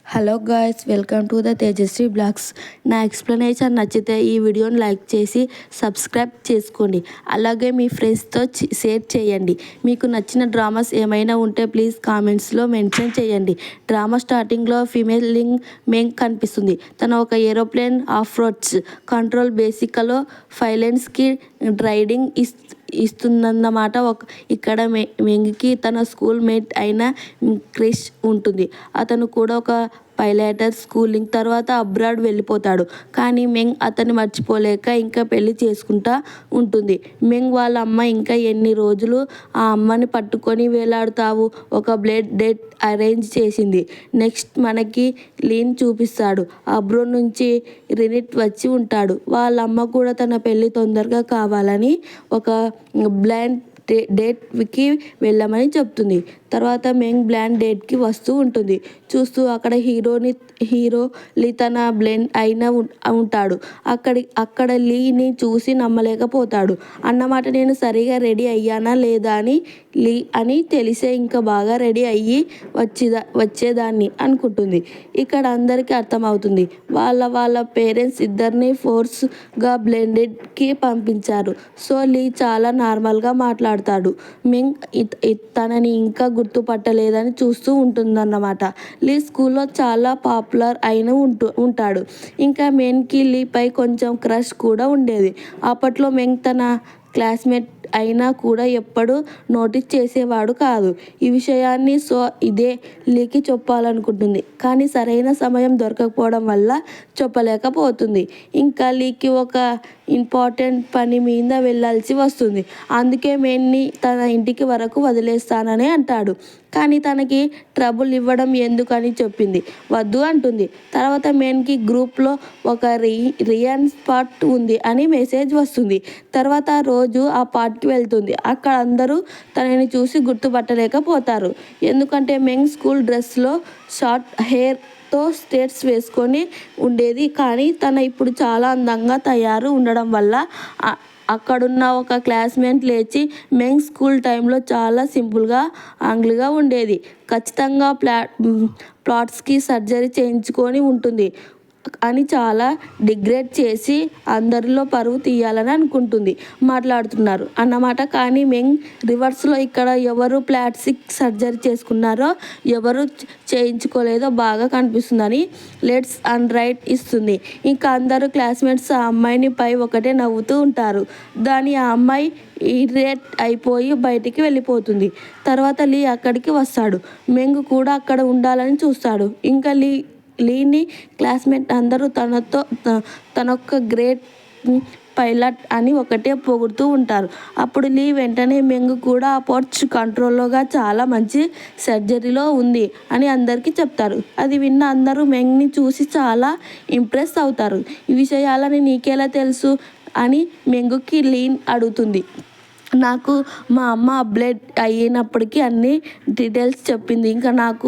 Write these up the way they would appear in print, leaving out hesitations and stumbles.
Hello guys, welcome to the Tejaswi blogs. నా explanation నచ్చితే ఈ వీడియోని లైక్ చేసి సబ్స్క్రైబ్ చేసుకోండి. అలాగే మీ ఫ్రెండ్స్తో షేర్ చేయండి. మీకు నచ్చిన డ్రామాస్ ఏమైనా ఉంటే ప్లీజ్ కామెంట్స్లో మెన్షన్ చేయండి. డ్రామా స్టార్టింగ్లో ఫీమేల్ లింగ్ మెంగ్ కనిపిస్తుంది. తను ఒక ఏరోప్లేన్ ఆఫ్ రోడ్స్ కంట్రోల్ బేసిక్లో పైలట్స్కి రైడింగ్ ఇస్తుందన్నమాట. ఇక్కడ మెంగ్కి తన స్కూల్ మేట్ అయిన క్రిష్ ఉంటుంది. అతను కూడా ఒక పైలటర్. స్కూలింగ్ తర్వాత అబ్రాడ్ వెళ్ళిపోతాడు. కానీ మెంగ్ అతన్ని మర్చిపోలేక ఇంకా పెళ్లి చేసుకుంటా ఉంటుంది. మెంగ్ వాళ్ళ అమ్మ ఇంకా ఎన్ని రోజులు ఆ అమ్మని పట్టుకొని వేలాడుతావు, ఒక బ్లడ్ డేట్ అరేంజ్ చేసింది. నెక్స్ట్ మనకి లీన్ చూపిస్తాడు. అబ్రాడ్ నుంచి రినిట్ వచ్చి ఉంటాడు. వాళ్ళ అమ్మ కూడా తన పెళ్లి తొందరగా కావాలని ఒక బ్లైండ్ డేట్కి వెళ్ళమని చెప్తుంది. తర్వాత మెంగ్ బ్లైండ్ డేట్కి వస్తూ ఉంటుంది. చూస్తూ అక్కడ లీ తన బ్లైండ్ అయిన ఉంటాడు. అక్కడ లీని చూసి నమ్మలేకపోతాడు. అన్నమాట నేను సరిగా రెడీ అయ్యానా లేదా అని లీ అని తెలిసే ఇంకా బాగా రెడీ అయ్యి వచ్చేదాన్ని అనుకుంటుంది. ఇక్కడ అందరికీ అర్థమవుతుంది. వాళ్ళ పేరెంట్స్ ఇద్దరిని ఫోర్స్గా బ్లెండెడ్కి పంపించారు. సో లీ చాలా నార్మల్గా మాట్లాడతాడు. మెంగ్ తనని ఇంకా గుర్తుపట్టలేదని చూస్తూ ఉంటుందన్నమాట. లీ స్కూల్లో చాలా పాపులర్ అయిన ఉంటాడు. ఇంకా మెంగ్కి లీపై కొంచెం క్రష్ కూడా ఉండేది. అప్పట్లో మెంగ్ తన క్లాస్మేట్ అయినా కూడా ఎప్పుడూ నోటీస్ చేసేవాడు కాదు ఈ విషయాన్ని. సో ఇదే లీకి చెప్పాలనుకుంటుంది. కానీ సరైన సమయం దొరకకపోవడం వల్ల చెప్పలేకపోతుంది. ఇంకా లీకి ఒక ఇంపార్టెంట్ పని మీద వెళ్ళాల్సి వస్తుంది. అందుకే మెంగ్ని తన ఇంటికి వరకు వదిలేస్తానని అంటాడు. కానీ తనకి ట్రబుల్ ఇవ్వడం ఎందుకని చెప్పింది వద్దు అంటుంది. తర్వాత మెంగ్కి గ్రూప్లో ఒక రియన్ స్పాట్ ఉంది అని మెసేజ్ వస్తుంది. తర్వాత రోజు ఆ పార్ట్కి వెళ్తుంది. అక్కడ అందరూ తనని చూసి గుర్తుపట్టలేకపోతారు. ఎందుకంటే మెంగ్ స్కూల్ డ్రెస్లో షార్ట్ హెయిర్తో స్టేట్స్ వేసుకొని ఉండేది. కానీ తన ఇప్పుడు చాలా అందంగా తయారు ఉండడం వల్ల అక్కడున్న ఒక క్లాస్మేట్ లేచి మెంగ్ స్కూల్ టైంలో చాలా సింపుల్గా యాంగ్లీగా ఉండేది. ఖచ్చితంగా ప్లాట్స్కి సర్జరీ చేయించుకొని ఉంటుంది అని చాలా డిగ్రేడ్ చేసి అందరిలో పరువు తీయాలని అనుకుంటుంది మాట్లాడుతున్నారు అన్నమాట. కానీ మెంగ్ రివర్స్లో ఇక్కడ ఎవరు ప్లాస్టిక్ సర్జరీ చేసుకున్నారో ఎవరు చేయించుకోలేదో బాగా కనిపిస్తుందని లెట్స్ అండ్ రైట్ ఇస్తుంది. ఇంకా అందరూ క్లాస్మేట్స్ ఆ అమ్మాయిని పై ఒకటే నవ్వుతూ ఉంటారు. ఆ అమ్మాయి ఇరిటేట్ అయిపోయి బయటికి వెళ్ళిపోతుంది. తర్వాత లీ అక్కడికి వస్తాడు. మెంగ్ కూడా అక్కడ ఉండాలని చూస్తాడు. ఇంకా లీని క్లాస్మేట్ అందరూ తనొక్క గ్రేట్ పైలట్ అని ఒకటే పొగుడుతూ ఉంటారు. అప్పుడు లీ వెంటనే మెంగ్ కూడా ఆ పోర్చ్ కంట్రోల్లోగా చాలా మంచి సర్జరీలో ఉంది అని అందరికీ చెప్తారు. అది విన్న అందరూ మెంగ్ని చూసి చాలా ఇంప్రెస్ అవుతారు. ఈ విషయాలని నీకెలా తెలుసు అని మెంగ్కి లీన్ అడుగుతుంది. నాకు మా అమ్మ అప్డేట్ అయినప్పటికీ అన్ని డీటెయిల్స్ చెప్పింది. ఇంకా నాకు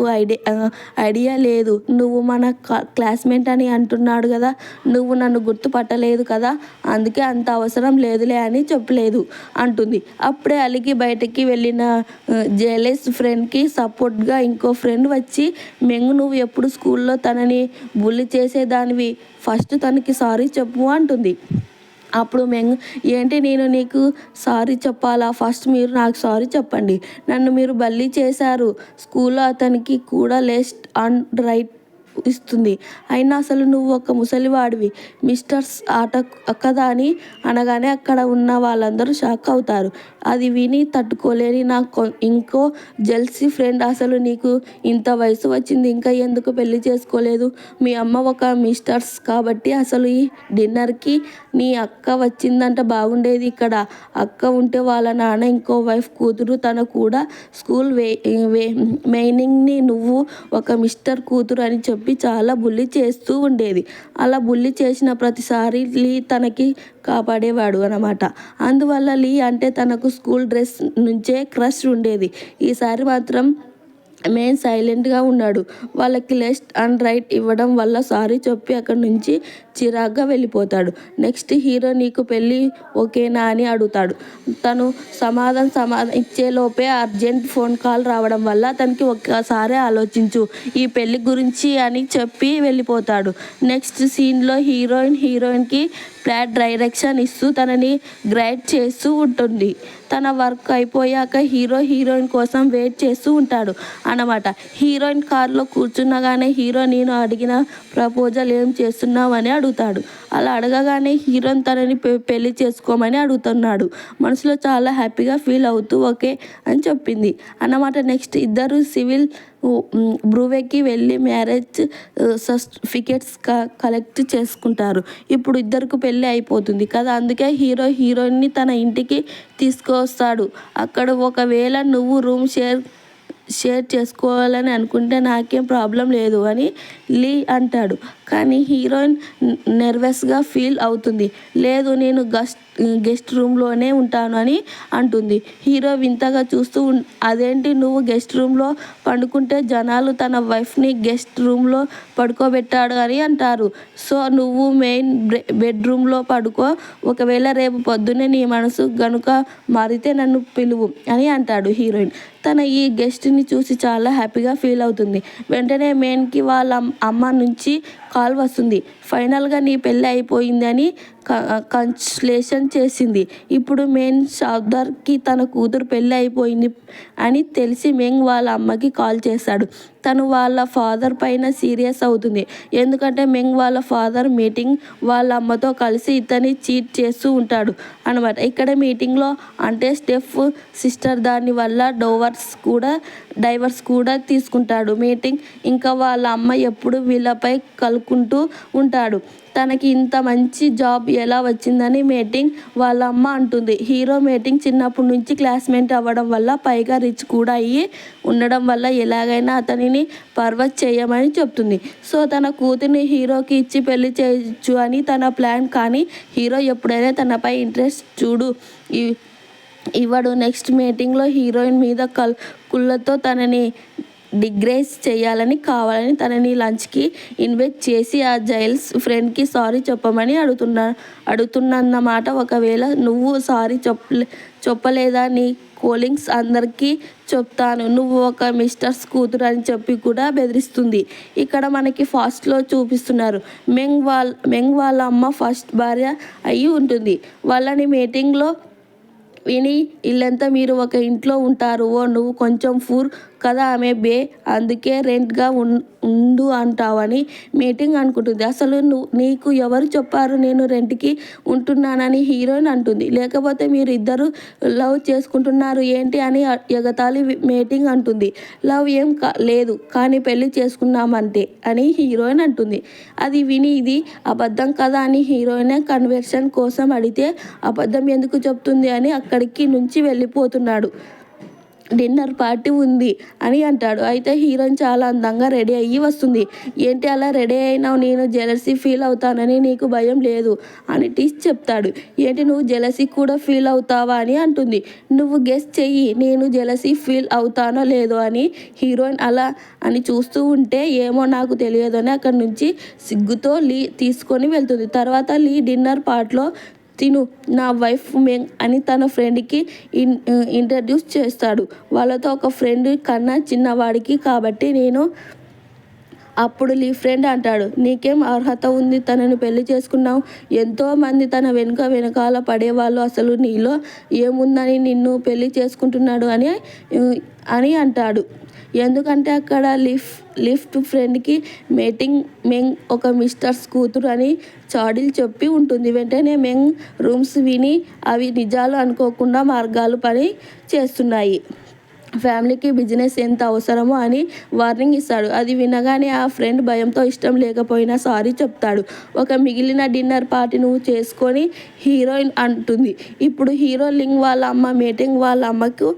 ఐడియా లేదు. నువ్వు మన క్లాస్మేట్ అని అంటున్నాడు కదా, నువ్వు నన్ను గుర్తుపట్టలేదు కదా, అందుకే అంత అవసరం లేదులే అని చెప్పలేదు అంటుంది. అప్పుడే అలిగి బయటకి వెళ్ళిన జెలస్ ఫ్రెండ్కి సపోర్ట్గా ఇంకో ఫ్రెండ్ వచ్చి మెంగ్ నువ్వు ఎప్పుడు స్కూల్లో తనని బుల్లి చేసేదానివి, ఫస్ట్ తనకి సారీ చెప్పు అంటుంది. అప్పుడు మెంగ్ ఏంటి నేను నీకు సారీ చెప్పాలా, ఫస్ట్ మీరు నాకు సారీ చెప్పండి, నన్ను మీరు బల్లి చేశారు. స్కూల్లో అతనికి కూడా లెఫ్ట్ అండ్ రైట్ ఇస్తుంది. అయినా అసలు నువ్వు ఒక ముసలివాడివి మిస్టర్స్ ఆట కదా అని అనగానే అక్కడ ఉన్న వాళ్ళందరూ షాక్ అవుతారు. అది విని తట్టుకోలేని ఇంకో జెల్సీ ఫ్రెండ్ అసలు నీకు ఇంత వయసు వచ్చింది ఇంకా ఎందుకు పెళ్లి చేసుకోలేదు, మీ అమ్మ ఒక మిస్టర్స్ కాబట్టి అసలు ఈ డిన్నర్కి నీ అక్క వచ్చిందంట బాగుండేది. ఇక్కడ అక్క ఉంటే వాళ్ళ నాన్న ఇంకో వైఫ్ కూతురు, తన కూడా స్కూల్ మెయినింగ్ని నువ్వు ఒక మిస్టర్ కూతురు అని చెప్పి చాలా బుల్లి చేస్తూ ఉండేది. అలా బుల్లి చేసిన ప్రతిసారి లీ తనకి కాపాడేవాడు అన్నమాట. అందువల్ల లీ అంటే తనకు స్కూల్ డ్రెస్ నుంచే క్రష్ ఉండేది. ఈసారి మాత్రం మెయిన్ సైలెంట్గా ఉన్నాడు. వాళ్ళకి లెఫ్ట్ అండ్ రైట్ ఇవ్వడం వల్ల సారీ చెప్పి అక్కడి నుంచి చిరాగ్గా వెళ్ళిపోతాడు. నెక్స్ట్ హీరో నీకు పెళ్ళి ఓకేనా అని అడుగుతాడు. తను సమాధానం ఇచ్చేలోపే అర్జెంట్ ఫోన్ కాల్ రావడం వల్ల తనకి ఒక్కసారి ఆలోచించు ఈ పెళ్ళి గురించి అని చెప్పి వెళ్ళిపోతాడు. నెక్స్ట్ సీన్లో హీరోయిన్కి ఫ్లాట్ డైరెక్షన్ ఇస్తూ తనని గైడ్ చేస్తూ ఉంటుంది. తన వర్క్ అయిపోయాక హీరోయిన్ కోసం వెయిట్ చేస్తూ ఉంటాడు అన్నమాట. హీరోయిన్ కార్లో కూర్చున్నగానే హీరో నేను అడిగిన ప్రపోజల్ ఏం చేస్తున్నావు అని అడుగుతాడు. అలా అడగగానే హీరోయిన్ తనని పెళ్లి చేసుకోమని అడుగుతున్నాడు. మనసులో చాలా హ్యాపీగా ఫీల్ అవుతూ ఓకే అని చెప్పింది అన్నమాట. నెక్స్ట్ ఇద్దరు సివిల్ బ్రూవేకి వెళ్ళి మ్యారేజ్ సర్టిఫికేట్స్ కలెక్ట్ చేసుకుంటారు. ఇప్పుడు ఇద్దరికి పెళ్ళి అయిపోతుంది కదా, అందుకే హీరోయిన్ని తన ఇంటికి తీసుకొస్తాడు. అక్కడ ఒకవేళ నువ్వు రూమ్ షేర్ చేసుకోవాలని అనుకుంటే నాకేం ప్రాబ్లం లేదు అని లీ అంటాడు. కానీ హీరోయిన్ నర్వస్గా ఫీల్ అవుతుంది. లేదు నేను గెస్ట్ రూమ్లోనే ఉంటాను అని అంటుంది. హీరో వింతగా చూస్తూ అదేంటి నువ్వు గెస్ట్ రూమ్లో పండుకుంటే జనాలు తన వైఫ్ని గెస్ట్ రూమ్లో పడుకోబెట్టాడు అని అంటారు. సో నువ్వు మెయిన్ బెడ్రూమ్లో పడుకో, ఒకవేళ రేపు పొద్దున్నే నీ మనసు గనుక మారితే నన్ను పిలువు అని అంటాడు. హీరోయిన్ తన ఈ గెస్ట్ని చూసి చాలా హ్యాపీగా ఫీల్ అవుతుంది. వెంటనే మెయిన్కి వాళ్ళ అమ్మ నుంచి కాల్ వస్తుంది. ఫైనల్గా నీ పెళ్ళి అయిపోయింది అని కన్సలేషన్ చేసింది. ఇప్పుడు మెయిన్ సర్దార్కి తన కూతురు పెళ్ళి అయిపోయింది అని తెలిసి మెంగ్ వాళ్ళ అమ్మకి కాల్ చేస్తాడు. తను వాళ్ళ ఫాదర్ పైన సీరియస్ అవుతుంది. ఎందుకంటే మెంగ్ వాళ్ళ ఫాదర్ మీటింగ్ వాళ్ళ అమ్మతో కలిసి ఇతన్ని చీట్ చేస్తూ ఉంటాడు అనమాట. ఇక్కడ మీటింగ్లో అంటే స్టెఫ్ సిస్టర్ దాని వల్ల డైవర్స్ కూడా తీసుకుంటాడు. మీటింగ్ ఇంకా వాళ్ళ అమ్మ ఎప్పుడు వీళ్ళపై కలుకుంటూ ఉంటాడు. తనకి ఇంత మంచి జాబ్ ఎలా వచ్చిందని మీటింగ్ వాళ్ళ అమ్మ అంటుంది. హీరో మీటింగ్ చిన్నప్పటి నుంచి క్లాస్మేట్ అవ్వడం వల్ల పైగా రిచ్ కూడా అయ్యి ఉండడం వల్ల ఎలాగైనా అతనిని పర్వత్ చేయమని చెప్తుంది. సో తన కూతుర్ని హీరోకి ఇచ్చి పెళ్లి చేయొచ్చు అని తన ప్లాన్. కానీ హీరో ఎప్పుడైనా తనపై ఇంట్రెస్ట్ ఇవ్వడు. నెక్స్ట్ మీటింగ్లో హీరోయిన్ మీద కుళ్ళతో తనని డిగ్రేస్ చేయాలని కావాలని తనని లంచ్కి ఇన్వైట్ చేసి ఆ జైల్స్ ఫ్రెండ్కి సారీ చెప్పమని అడుగుతున్నమాట. ఒకవేళ నువ్వు సారీ చెప్పలేదా నీ కోలింగ్స్ అందరికీ చెప్తాను, నువ్వు ఒక మిస్టర్స్ కూతురు అని చెప్పి కూడా బెదిరిస్తుంది. ఇక్కడ మనకి ఫాస్ట్లో చూపిస్తున్నారు. మెంగ్ వాళ్ళ అమ్మ ఫస్ట్ భార్య అయి ఉంటుంది. వాళ్ళని మీటింగ్లో విని ఇల్లంతా మీరు ఒక ఇంట్లో ఉంటారు, నువ్వు కొంచెం ఫూర్ కదా ఆమె అందుకే రెంట్గా ఉండు అంటావని మీటింగ్ అనుకుంటుంది. అసలు నీకు ఎవరు చెప్పారు నేను రెంట్కి ఉంటున్నానని హీరోయిన్ అంటుంది. లేకపోతే మీరు ఇద్దరు లవ్ చేసుకుంటున్నారు ఏంటి అని ఎగతాళి మీటింగ్ అంటుంది. లవ్ ఏం లేదు కానీ పెళ్లి చేసుకున్నామంటే అని హీరోయిన్ అంటుంది. అది విని ఇది అబద్ధం కదా అని హీరోయిన్ కన్వర్షన్ కోసం అడిగితే అబద్ధం ఎందుకు చెప్తుంది అని అక్కడికి నుంచి వెళ్ళిపోతున్నాడు. డిన్నర్ పార్టీ ఉంది అని అంటాడు. అయితే హీరోయిన్ చాలా అందంగా రెడీ అయ్యి వస్తుంది. ఏంటి అలా రెడీ అయినావు, నేను జెలసీ ఫీల్ అవుతానని నీకు భయం లేదు అని టీచ్ చెప్తాడు. ఏంటి నువ్వు జెలసీ కూడా ఫీల్ అవుతావా అని అంటుంది. నువ్వు గెస్ చెయ్యి నేను జెలసీ ఫీల్ అవుతానో లేదో అని. హీరోయిన్ అలా అని చూస్తూ ఉంటే ఏమో నాకు తెలియదు అని అక్కడి నుంచి సిగ్గుతో లీ తీసుకొని వెళ్తుంది. తర్వాత లీ డిన్నర్ పార్ట్లో తిను నా వైఫ్ మెంగ్ అని తన ఫ్రెండ్కి ఇంట్రడ్యూస్ చేస్తాడు. వాళ్ళతో ఒక ఫ్రెండ్ కన్నా చిన్నవాడికి కాబట్టి నేను. అప్పుడు లీ ఫ్రెండ్ అంటాడు, నీకేం అర్హత ఉంది తనని పెళ్లి చేసుకున్నావు, ఎంతోమంది తన వెనకాల పడేవాళ్ళు, అసలు నీలో ఏముందని నిన్ను పెళ్లి చేసుకుంటున్నాడు అని అంటాడు. ఎందుకంటే అక్కడ లిఫ్ట్ ఫ్రెండ్కి మెంగ్ ఒక మిస్టర్స్ కూతురు అని చాడీలు చెప్పి ఉంటుంది. వెంటనే మెంగ్ రూమ్స్ విని అవి నిజాలు అనుకోకుండా మార్గాలు పని చేస్తున్నాయి, ఫ్యామిలీకి బిజినెస్ ఎంత అవసరమో అని వార్నింగ్ ఇస్తాడు. అది వినగానే ఆ ఫ్రెండ్ భయంతో ఇష్టం లేకపోయినా సారీ చెప్తాడు. ఒక మిగిలిన డిన్నర్ పార్టీ నువ్వు చేసుకొని హీరోయిన్ అంటుంది. ఇప్పుడు హీరో లింగ్ వాళ్ళ అమ్మ మీటింగ్ వాళ్ళ అమ్మకు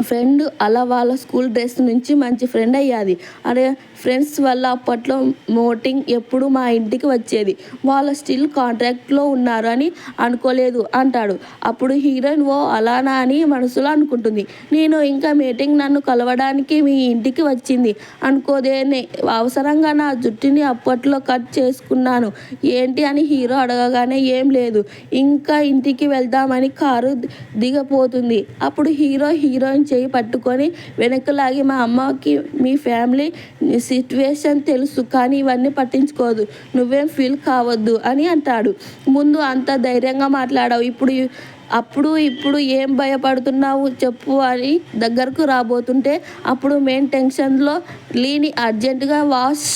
ఫ్రెండ్ అలా వాళ్ళ స్కూల్ డ్రెస్ నుంచి మంచి ఫ్రెండ్ అయ్యాది. అదే ఫ్రెండ్స్ వల్ల అప్పట్లో మోటింగ్ ఎప్పుడు మా ఇంటికి వచ్చేది. వాళ్ళు స్టిల్ కాంట్రాక్ట్లో ఉన్నారు అని అనుకోలేదు అంటాడు. అప్పుడు హీరోయిన్ ఓ అలానా అని మనసులో అనుకుంటుంది. నేను ఇంకా మీటింగ్ నన్ను కలవడానికి మీ ఇంటికి వచ్చింది అనుకోదేనే. అవసరంగా నా జుట్టుని అప్పట్లో కట్ చేసుకున్నాను ఏంటి అని హీరో అడగగానే ఏం లేదు ఇంకా ఇంటికి వెళ్దామని కారు దిగపోతుంది. అప్పుడు హీరో హీరోయిన్ చేయి పట్టుకొని వెనక్కి లాగి మా అమ్మకి మీ ఫ్యామిలీ సిట్యువేషన్ తెలుసు కానీ ఇవన్నీ పట్టించుకోదు నువ్వేం ఫీల్ కావద్దు అని అంటాడు. ముందు అంత ధైర్యంగా మాట్లాడావు ఇప్పుడు ఏం భయపడుతున్నావు చెప్పు అని దగ్గరకు రాబోతుంటే అప్పుడు మెయిన్ టెన్షన్లో లీని అర్జెంటుగా వాష్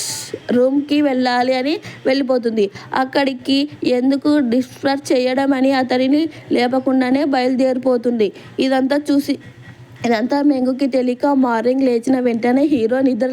రూమ్కి వెళ్ళాలి అని వెళ్ళిపోతుంది. అక్కడికి ఎందుకు డిస్టర్బ్ చేయడం అని అతనిని లేపకుండానే బయలుదేరిపోతుంది. ఇదంతా మెంగుకి తెలియక మార్నింగ్ లేచిన వెంటనే హీరో నిద్ర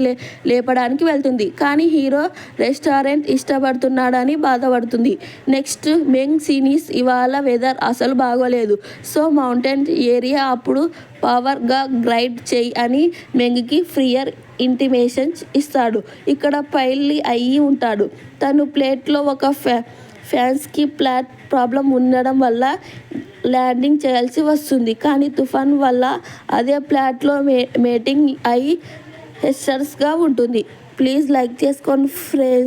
లేపడానికి వెళ్తుంది. కానీ హీరో రెస్టారెంట్ ఇష్టపడుతున్నాడని బాధపడుతుంది. నెక్స్ట్ మెంగ్ సీనీస్ ఇవాళ వెదర్ అసలు బాగోలేదు. సో మౌంటైన్ ఏరియా అప్పుడు పవర్గా గైడ్ చెయ్యి అని మెంగ్కి ఫ్రియర్ ఇంటిమేషన్స్ ఇస్తాడు. ఇక్కడ పైలి అయ్యి ఉంటాడు. తను ప్లేట్లో ఒక ఫ్యాన్స్కి ఫ్లాట్ ప్రాబ్లం ఉండడం వల్ల ల్యాండింగ్ చేయాల్సి వస్తుంది. కానీ తుఫాన్ వల్ల అదే ఫ్లాట్లో మేటింగ్ అయి హెస్టర్స్గా ఉంటుంది. ప్లీజ్ లైక్ చేసుకోండి ఫ్రెండ్స్.